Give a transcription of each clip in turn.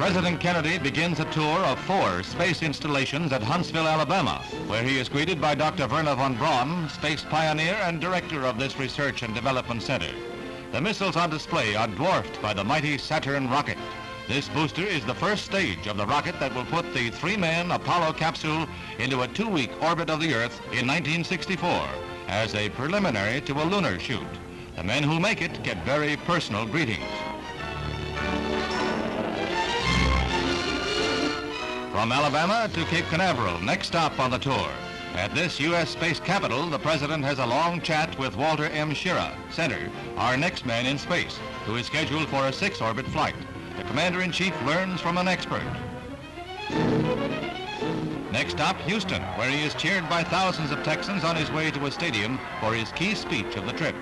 President Kennedy begins a tour of 4 space installations at Huntsville, Alabama, where he is greeted by Dr. Wernher von Braun, space pioneer and director of this research and development center. The missiles on display are dwarfed by the mighty Saturn rocket. This booster is the first stage of the rocket that will put the 3-man Apollo capsule into a 2-week orbit of the Earth in 1964 as a preliminary to a lunar shoot. The men who make it get very personal greetings. From Alabama to Cape Canaveral, next stop on the tour. At this U.S. space capital, the President has a long chat with Walter M. Schirra, Center, our next man in space, who is scheduled for a 6-orbit flight. The Commander-in-Chief learns from an expert. Next stop, Houston, where he is cheered by thousands of Texans on his way to a stadium for his key speech of the trip.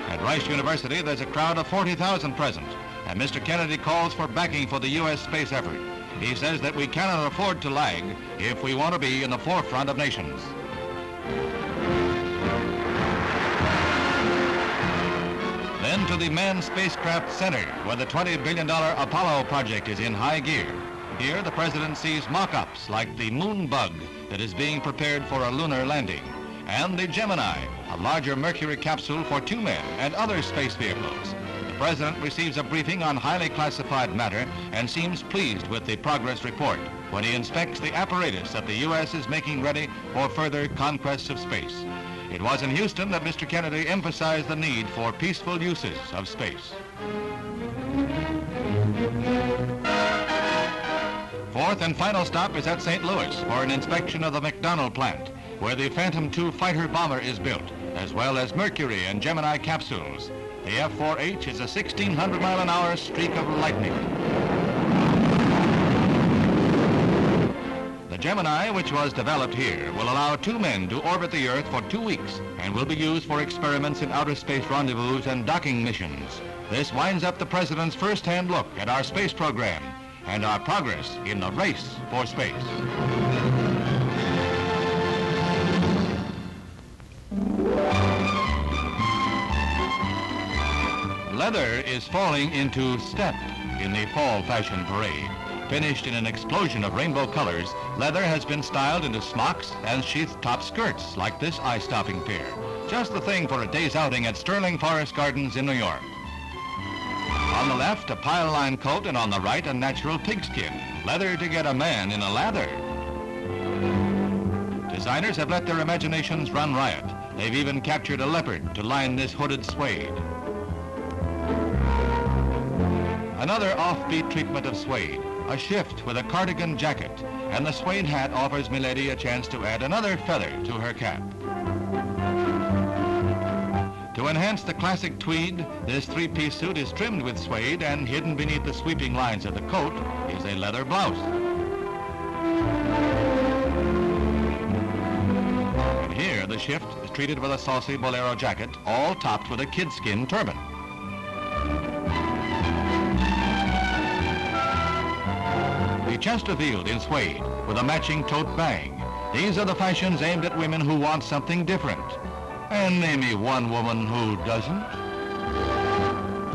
At Rice University, there's a crowd of 40,000 present, and Mr. Kennedy calls for backing for the U.S. space effort. He says that we cannot afford to lag if we want to be in the forefront of nations. Then to the Manned Spacecraft Center, where the $20 billion Apollo project is in high gear. Here, the President sees mock-ups like the Moon Bug that is being prepared for a lunar landing, and the Gemini, a larger Mercury capsule for 2 men and other space vehicles. The President receives a briefing on highly classified matter and seems pleased with the progress report when he inspects the apparatus that the U.S. is making ready for further conquests of space. It was in Houston that Mr. Kennedy emphasized the need for peaceful uses of space. Fourth and final stop is at St. Louis for an inspection of the McDonnell plant, where the Phantom II fighter bomber is built, as well as Mercury and Gemini capsules. The F-4H is a 1,600-mile-an-hour streak of lightning. The Gemini, which was developed here, will allow 2 men to orbit the Earth for 2 weeks and will be used for experiments in outer space rendezvous and docking missions. This winds up the President's first-hand look at our space program and our progress in the race for space. Leather is falling into step in the fall fashion parade. Finished in an explosion of rainbow colors, leather has been styled into smocks and sheath-top skirts like this eye-stopping pair. Just the thing for a day's outing at Sterling Forest Gardens in New York. On the left, a pile-line coat, and on the right, a natural pigskin. Leather to get a man in a lather. Designers have let their imaginations run riot. They've even captured a leopard to line this hooded suede. Another offbeat treatment of suede, a shift with a cardigan jacket, and the suede hat offers Milady a chance to add another feather to her cap. To enhance the classic tweed, this 3-piece suit is trimmed with suede, and hidden beneath the sweeping lines of the coat is a leather blouse. And here the shift is treated with a saucy bolero jacket, all topped with a kidskin turban. The chest revealed in suede with a matching tote bag. These are the fashions aimed at women who want something different. And name me one woman who doesn't.